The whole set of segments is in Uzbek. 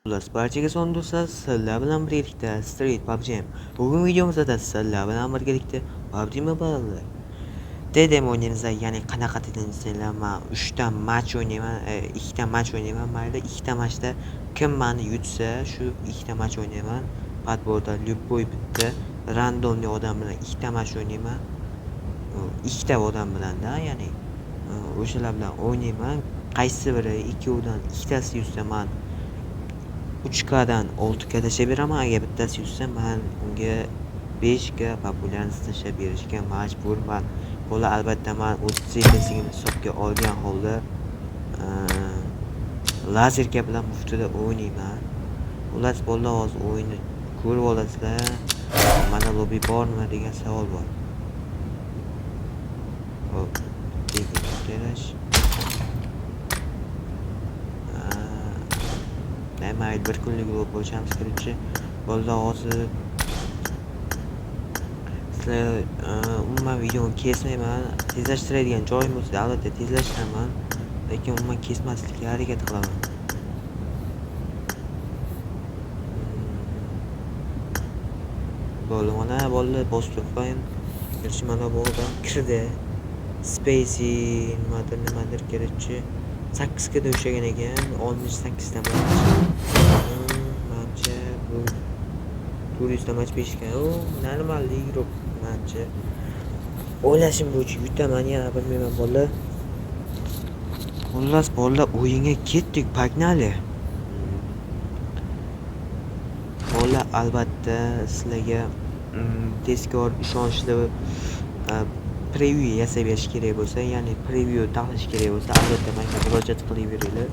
Xullas, barchaga salom do'stlar, sizlar bilan birgalikda Street PUBG. Bugun videomizda sizlar bilan birgalikda PUBG Mobile dedem o'ynaymiz. Ya'ni qanaqa dedingizlar, men 3 ta match o'ynayman, 2 ta match o'ynayman. Mayli 2 ta matchda kim meni yutsa, shu 2 ta match o'ynayman. Podborda любой bitta randomli odam bilan 2 ta match o'ynayman. 2 ta odam bilan-da, ya'ni o'shalar bilan o'ynayman. Qaysi biri ikkovidan ikkitasi yutsa, men 3K'dan 6K tashlab beraman. Agar bittasi yutsa, men unga 5K populyarность tashlab berishga majburman. Bular albatta men o'z servisini hisobga olgan holda lazerka bilan muftida o'ynayman. Xullas, bolalar hozir o'yinni ko'rib olasizlar. Mana lobby bormi degan savol bor. Hop, tekrar mayli bir kunlik bo'lib bo'lishamiz kiruvchi bolalar hozir sizlar umuman videoni kesmayman. Tezlashtiradigan joyim bo'lsa albatta tezlashtiraman, lekin umuman kesmaslikka harakat qilaman. Mana bolalar bosib qo'yim. Kirchi mana bu odam kirdi. Spacey nimadir kirchi 8 ga o'xshagan ekan. 18 dan mancha bu turist match 5 ga. O, normal игрок mancha. O'ylashim bo'yicha yutaman, yana bilmayman bolalar. Xullas bolalar o'yinga ketdik, pagnali. Bolalar albatta sizlarga tezkor ishonchli preview yasab berish kerak bo'lsa, ya'ni preview taqish kerak bo'lsa, albatta menga murojaat qilaveringlar.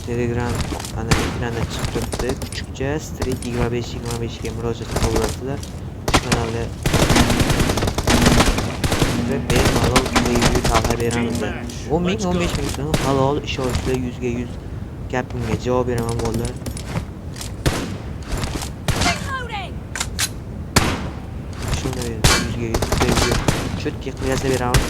Telegram ana ekranda chiqib turibdi, kuchukcha Street 25 ga murojaat qilaverasizlar. Kanalga bemalol preview taqib beramiz. 10 ming 15 ming so'm halol ishonchli 100 ga 100 gapimga javob beraman bolalar. Chutki qilib yasab beramiz.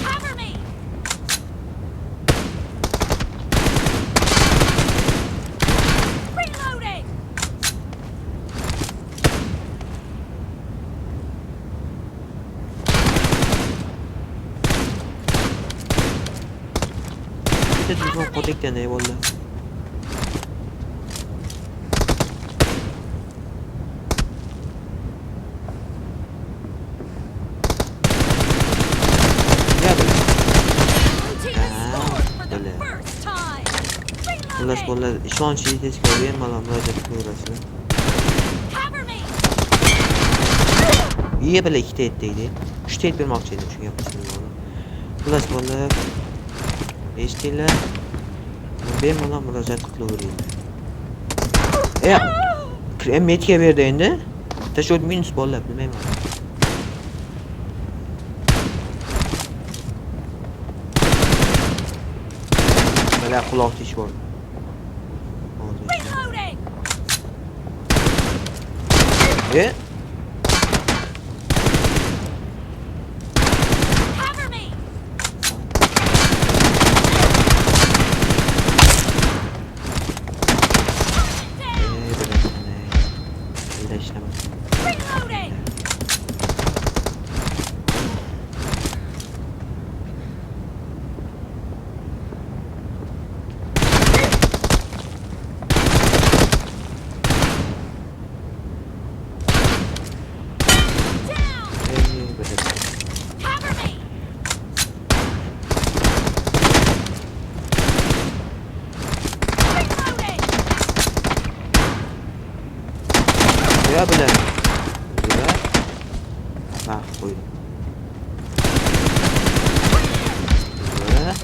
Bitta telefon qo'takdan ne bo'ldi? Xullas bolalar ishonchli tezkor bemalol murojaat qilaverasizlar. Bilan ikkita etdik. 3 ta et bermoqchi edim, shunga qildim. Xullas bolalar eshitdinglar? Bemalol murojaat qilaveringlar. Metga berdi endi. Tashot minus bolalar, bilmayman. Mana quloq tish bor. Ya bilen. Güzel. Bak koydum. Güzel.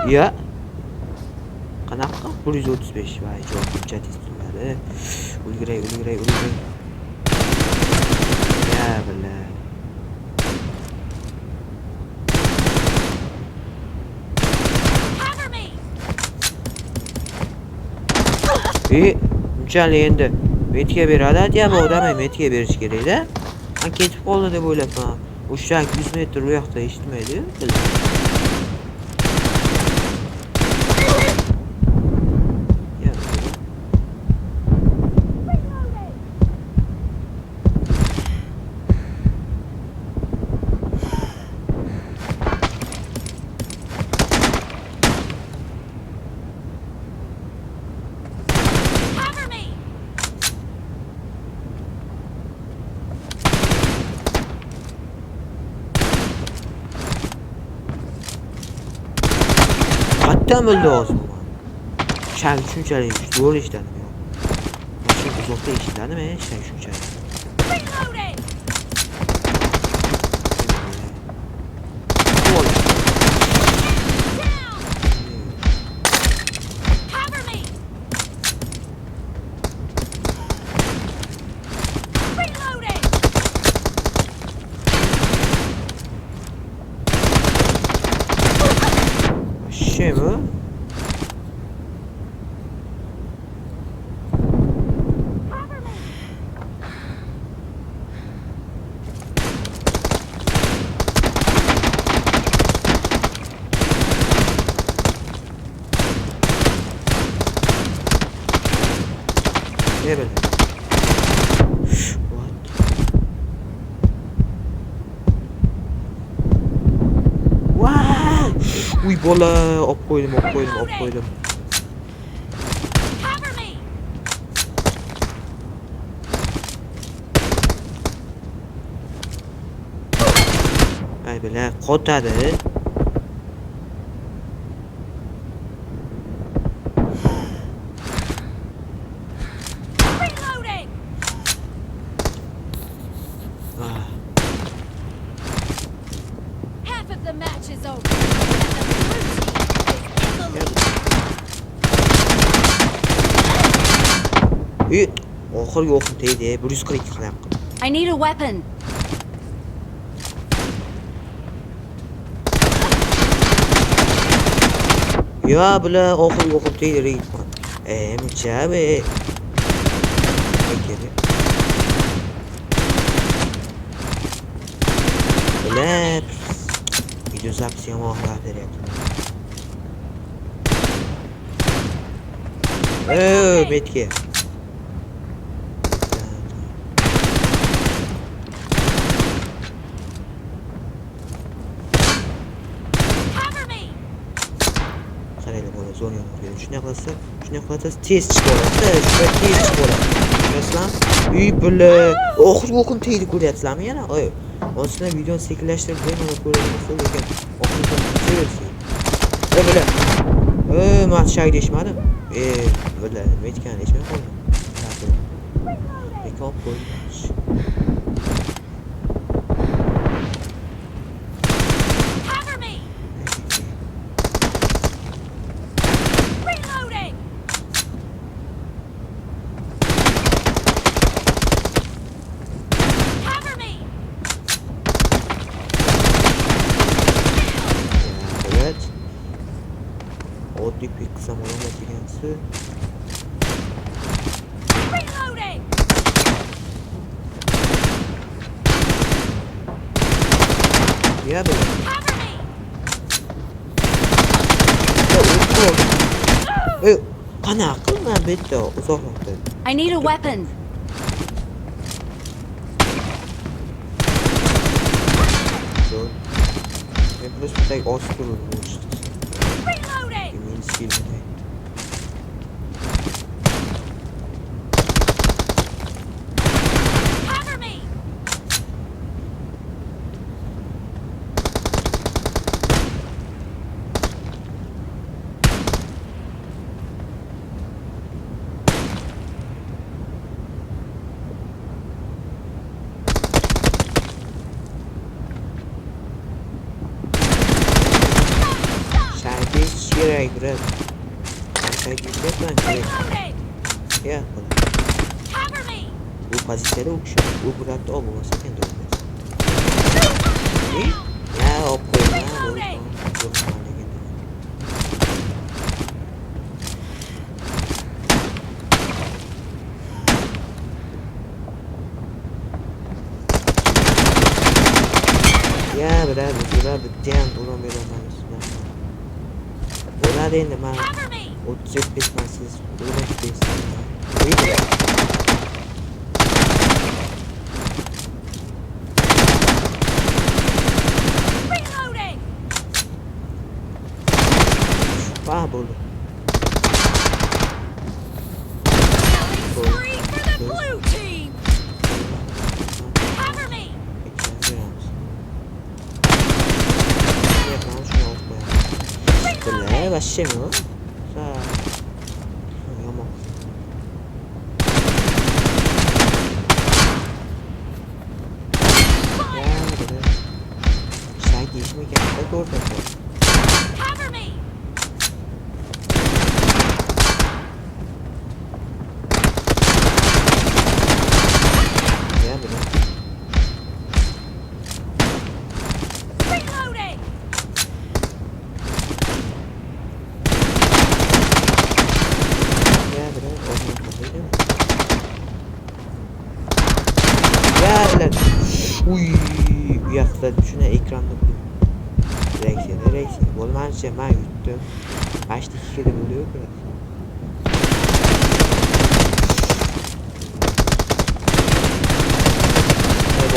Ya. Qanaqa 135 va javob hujjat istimlari. Ulgiray. Ya bilan. Bunchalik endi metga beradi, aytyapti odam metga berish kerak-da. Men ketib qoldi deb o'ylabman. O'sha 100 metr u yoqda eshitmaydi-yu. Qatdan o'ldi hozir. Shunchalik zo'r eshitadimi yo'q? Mashina uzoqda eshitadimi? Shunchalik. Şey bu? Ne böyle? What? Wow! Uy bola, op koydum. Ay böyle kotadi. The match is over. And the blue team is in the lead. Oxirgi o'qim tegdi. 142 qilyapti. I need a weapon. Ya bular oxirgi o'qim tegdi reytman. Mchabe. Bular video zapisi ham oxirlab beryapti. Betga. Qaraylar bola zo'r yonib shunday qilsa, tez chiqadi. Shunday tez chiqadi. Bilasizmi? Bular oxirgi o'qim tegdi ko'ryapsizlarmi yana? Aslında videonu sekinleştirip benim ko'radigan lekin oxirida seversin. Bular. Mat shay deyishmadi. Bular metgan deyishmadi qoldi. Bekor qo'ymish. Oddiy bir kısa mola degansi. Ya böyle. Qana qilma bitta uzoqroqda. I need a weapon. Zo'r. Men просто так osturib bo'lishdi. Filmini. Kerak biraz. Ya. Bu pozitsiyada u kishi u buratni olib olsa endi o'lmas. Ya, olib qo'yma. bittayam uron beraman ustidan. Bo'ladi endi men Cover me! 35 man siz urush deysiz. Buyurlar. Reloading! Bo'ldi. Killing spree for the blue team! Cover me! Bilay, вообще mi? Yomon. Sanki işimi kendime gördüm. Cover me! Ya bile. Reloading! Ya bile. Olsun kapıydı mı? Ya bile. Uy. Uyakta şuna ekranda koyayım. Reaksiya. Bo'lmanicha men yutdim. 8 kilo oluyor biraz.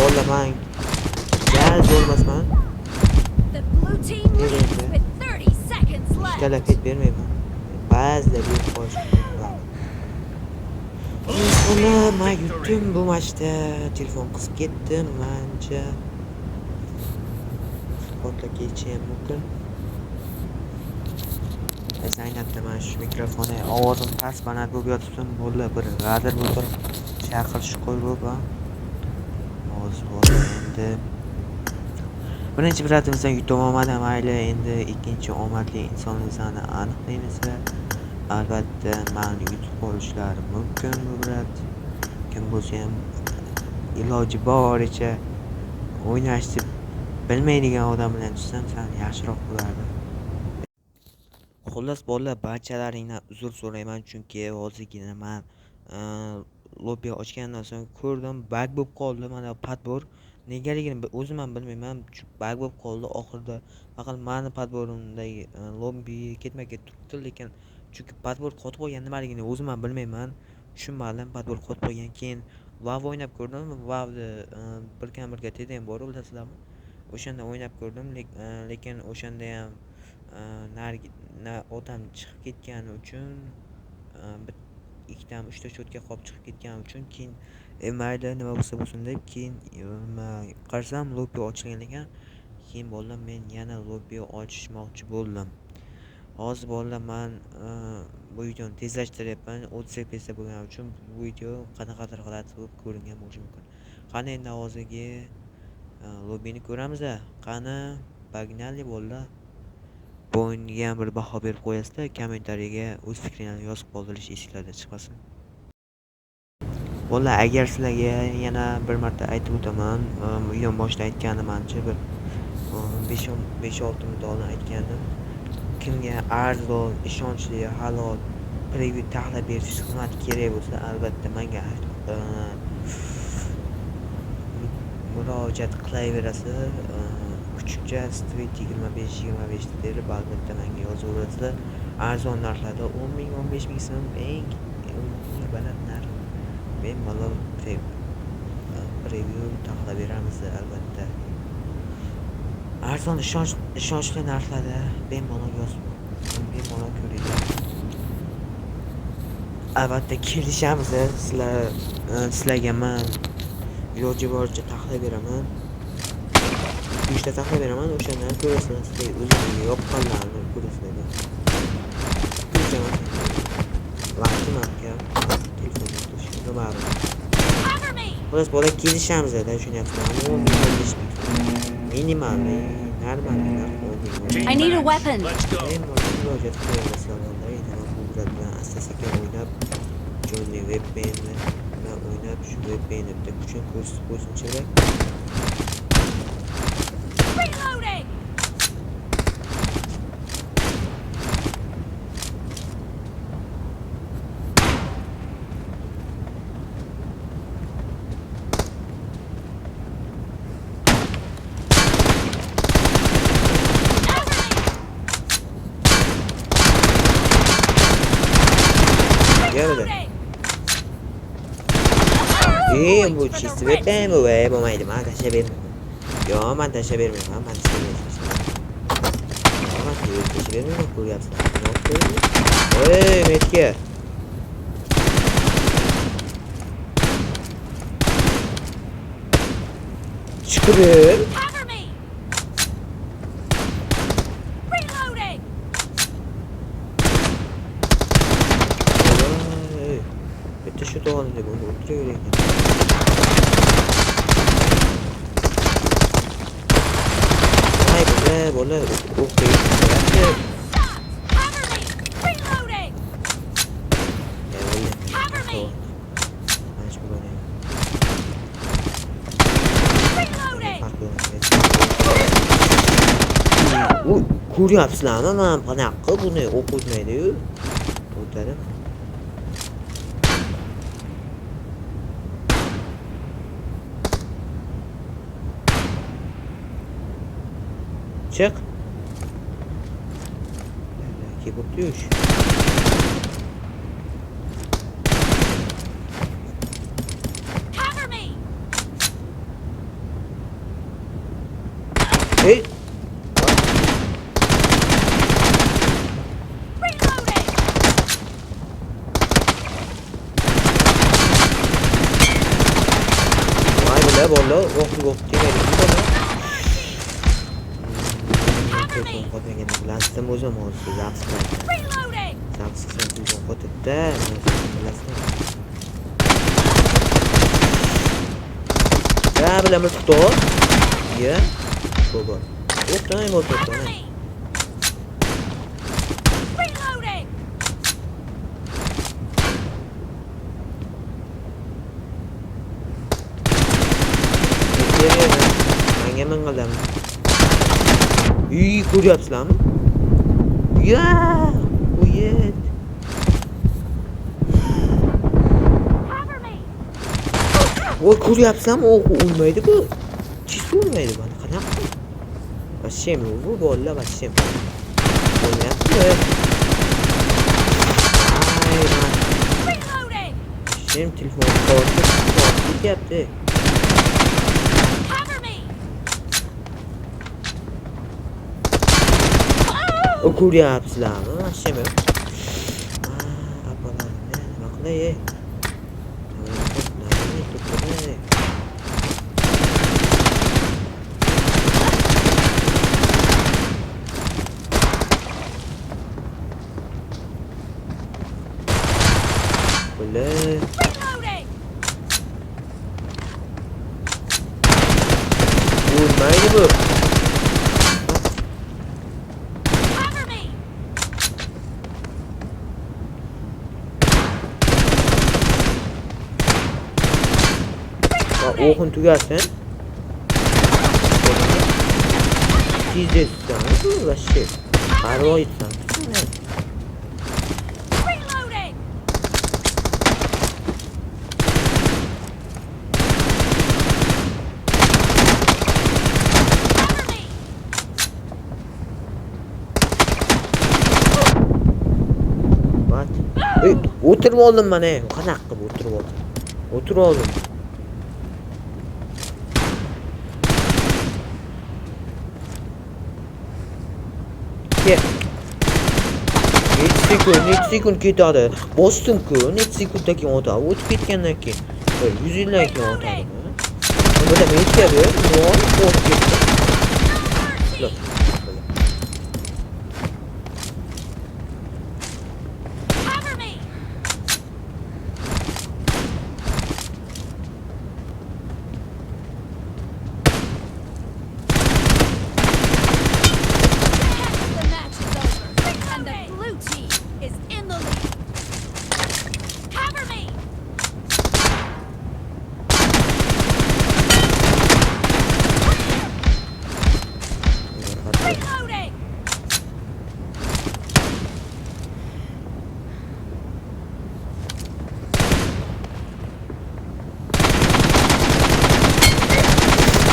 Valla men gel bo'lmasman. The blue team leads with 30 seconds left. Talafet bermayman. Ba'zida bir qo'sh. Ona men yutdim bu maçda. Telefon qisib ketdim mancha. Portlab ketishim mumkin. Zaynabda mana shu mikrofonni ovozim past baland bo'lib yotibdim. Bo'ldi bir g'adir bo'lib chaqirish qo'yib endi birinchi biratimizdan yutib olmadim, mayli endi ikkinchi omadli insonimizni aniqlaymiz. Albatta men yutib qolishlari mumkin bu birat. Kim bo'lsa ham iloji boricha o'ynashni bilmaydigan odam bilan tushsam sal yaxshiroq bo'lardi. Xullas bolalar, barchalaringdan uzr so'rayman, chunki hozirgina men lobby ochgandan so'ng ko'rdim, bug bo'lib qoldi. Mana padbor negaligini o'zim ham bilmayman, bug bo'lib qoldi. Oxirida faqat meni padborimdagi lobby ketma-ket turibdi, lekin chunki padbor qotib qolgan, nimaligini o'zim ham bilmayman. Tushunmadim, padbor qotib qolgan. Keyin WoW o'ynab ko'rdim. WoWni birga tedam bor, bilasizlarmi? O'shanda o'ynab ko'rdim, lekin o'shanda ham odam chiqib ketgani uchun ikkita 3ta cho'tga qolib chiqib ketgani uchun keyin mayli nima bo'lsa bo'lsin deb keyin qarasam lobby ochilgan ekan. Keyin bo'ldim men yana lobby ochmoqchi bo'ldim. Hozir bolalar men bu videoni tezlashtiryapman. 30 fps bo'lgani uchun bu video qanaqadir g'alati bo'lib ko'ringan bo'lishi mumkin. Qani endi hozirgi lobbyni ko'ramiz. Qani Bagnali bolalar. Bu o'yinga ham bir baho berib qo'yasizlar, kommentariyaga o'z fikringizni yozib qoldirish eshiklarda chiqmasin. Bolalar, agar sizlarga yana bir marta aytib o'taman, video boshida aytganimcha bir 5-6 minut oldin aytgandim. Kimga arzon, ishonchli, halol preview tahlil berish xizmati kerak bo'lsa, albatta menga murojaat qilaverasiz. Kuchukcha Street 25 deb albatta menga yozaverasizlar. Arzon narxlarda 10 ming 15 ming so'm, eng baland narx bemalol preview tahlil beramiz albatta. Arzon ishonchli narxlarda bemalol yozib bemalol ko'ringlar. Albatta kelishamiz. Sizlarga men iloji boricha tahlil beraman. 3 ta tahlil beraman, o'shandan ko'rasizlar. Sizlarga o'zingizga yoqqanlarni ko'rasizlar. Vaqtim aka telefonni tushirib bari. Xullas bola kelishamiz da tushunyapsizlarmi? Minimal, normal narx. I need a weapon. Let's go. Murojaat qilaverasizlar. Bu bilan asta-sekin o'ynab Johnny Webben bilan o'ynab shu Webbenni bitta kuchini ko'rsatib qo'ysinchilar. Reloading! bile. Bu çizdi ve ben bu ve olmaydı. Ben taşa vermem. Yo ben taşa vermem. Ben taşa vermem. Ama taşa vermem. Kur yapsın. Hey Metke. Çıkırır. Cover me. Reloading. Bitti şu doğanı da bu. Oturuyor öyle. Ay böyle okey. Cover me. Reloading. Cover me. Reloading. Kur yapsın ama bana hakkı bu ne okutmaydı. Ortada. Çık. Belki bu düş. Cover me. Hey. Reloading. Vay be bolla ok demedi. Lastim o'zim olsun yapsın. Reloading. Yapsın sen bu kotetde. Ya bilemir tuttu. Ya. Baba. Yok tamam oldu Cover tamam. me. Reloading. Hangi mengalam? İyi kur yapsın. Ya. Uyet. Cover me. O kur yapsam o uymaydı bu. Çiz uymaydı bana. Kanak. Başım bu bolla başım. Bolla yaptı. Ay lan. Reloading. Şimdi telefon korkut yaptı. Cover me. O kur yapsın ama başım. Apalar ne? Bak ne ye. Böyle. Reloading. Vurmaydı bu. Cover me. Bak okun tügersen. Çizdi sana. Bu başı. Araba gitsen. Reloading. Cover me. Bak. Otur oğlum bana. Kanak gibi otur oğlum. Otur oğlum. Gel. Neç sekund ketadi. Bosdim ku. Neç sekunddan keyin o'tadi. O'tib ketgandan keyin. 100 yildan keyin o'tadi. Bunda men kebi, non o'tib ketdi. Look. Cover me. The match is over, and the blue team is in the lead. Cover me. Reloading.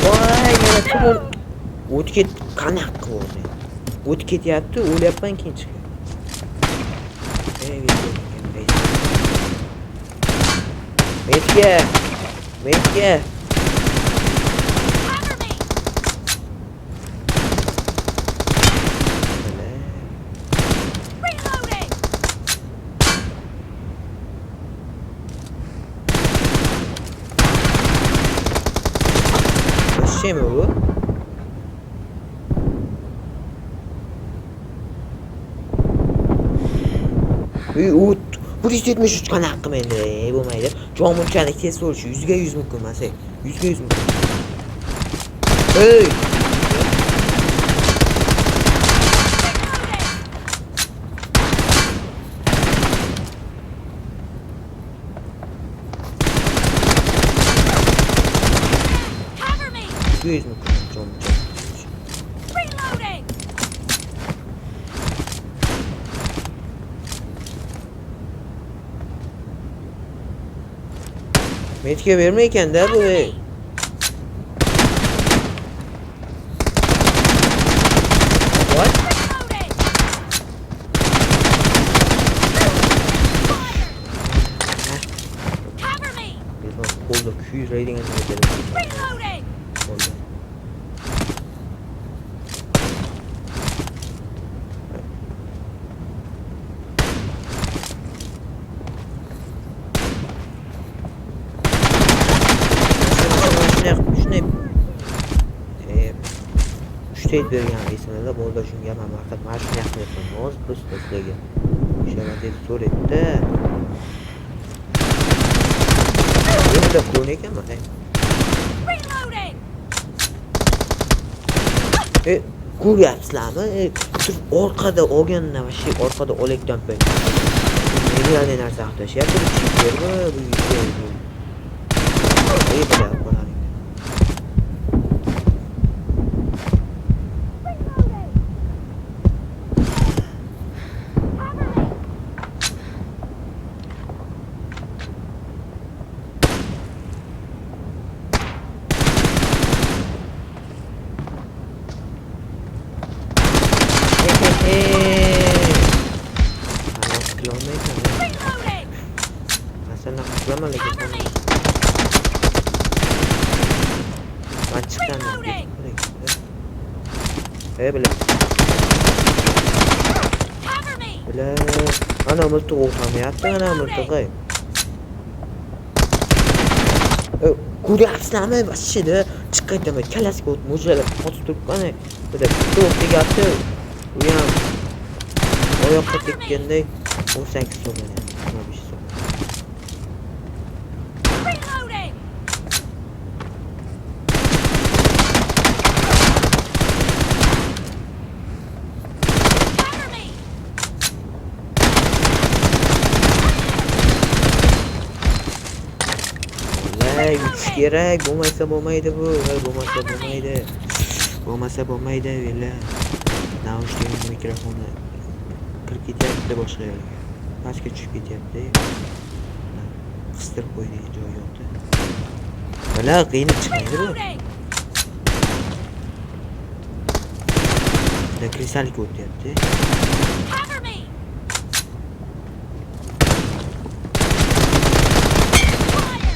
Voy, yana turun. O'tib ket, qanaqa bo'ldi? O'tib ketyapti, o'lyapman keyin chiqadi. Metga. Metga. Cover me! Reloading! Şey mi bu? U 173 tane hakkım endi bo'lmaydi. Jon bunchalik tez bo'lishi 100 ga 100 mumkin emas. 100 ga 100 mumkin. Ey! Cover me! 100 mumkin jon bunchalik. Reloading! Metga verme ekan da bu. Cover me! What? Reloading! Fire! Cover me! Biz qo'lda 200 rating qilib Reloading! qo'lda. Shunday uchta bergan esimda bo'ldi shunga men vaqt mana shuni yaqinlayapman. Moz просто sizlarga. O'sha deb so'raydi. Endi ko'n ekanman. Reloading! Ko'ryapsizlarmi? Turib orqada olganda vashi orqada o'lakdan pay. Nerelarni narsa aqtashyapti? Chiplermi bu yigit? Ey bilan qo'lani. Reloading! Cover me! Reloading! Masalan, qilaman lekin Cover me! man chiqqan. Reloading! Bilan. Cover me! Ana miltiq o'qamayapti, ana miltiqi. Ko'ryapsizlarmi? Vashida chiqqandan kalasiga o't mo'jalab qotib turibman. Bitta o'qiyapti. U ham oyoqqa tekkanday 18 so'm. Reloading! Cover me! Voy, uchish kerak. Bo'lmasa bo'lmaydi bu. Bo'lmasa bo'lmaydi. Bo'lmasa bo'lmaydi, vella. Naushnik mikrofonni kirib ketyapti boshqa yerga. Pastga tushib ketyapti. Qistirib qo'ydigan joyi yo'qdi. Bala qiynab chiqmaydi bu. Reloading! Da kristalga o'tyapti. Cover me! Fire!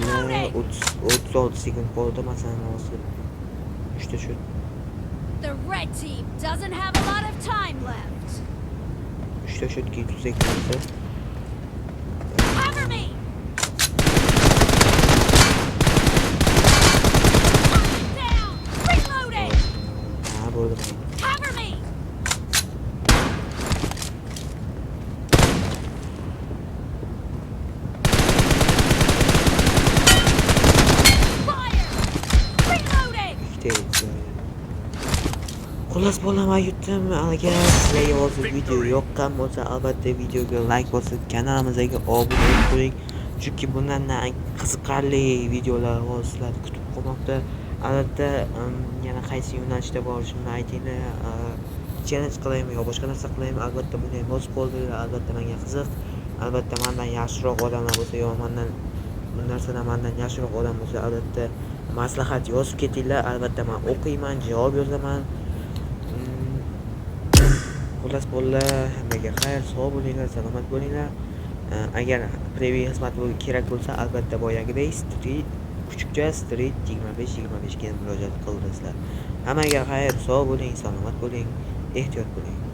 Bala 36 sekund qoldi masalan hozir. 3 ta shu. The red team doesn't have a lot of time left. 3 ta shotga 30 sekund. Cover me! Down! Reloading! Ha, bo'ldi. Cover me! Fire! Reloading! Xullas bo'laman yutdim. Agar sizlarga hozir video yoqqan bo'lsa, albatta videoga like bosib, kanalimizga obuna bo'lib qo'ying. Chunki bundan qiziqarli videolar sizlarni kutib qolmoqda. Albatta, yana qaysi yo'nalishda borishimni aytinglar. Challenge qilaymi yo boshqa narsa qilaymi? Albatta buni ham yozib qoldiringlar. Albatta menga qiziq. Albatta mendan yaxshiroq odamlar bo'lsa yo mendan bu narsadan mendan yaxshiroq odam bo'lsa, albatta maslahat yozib ketinglar. Albatta men o'qiyman, javob yozaman. Xullas bolalar, hammaga xayr, sog' bo'linglar, salomat bo'linglar. Agar preview xizmati kerak bo'lsa, albatta boyagidek street kuchukcha street 25 ga murojaat qildingizlar. Hammaga xayr, sog' bo'ling, salomat bo'ling, ehtiyot bo'ling.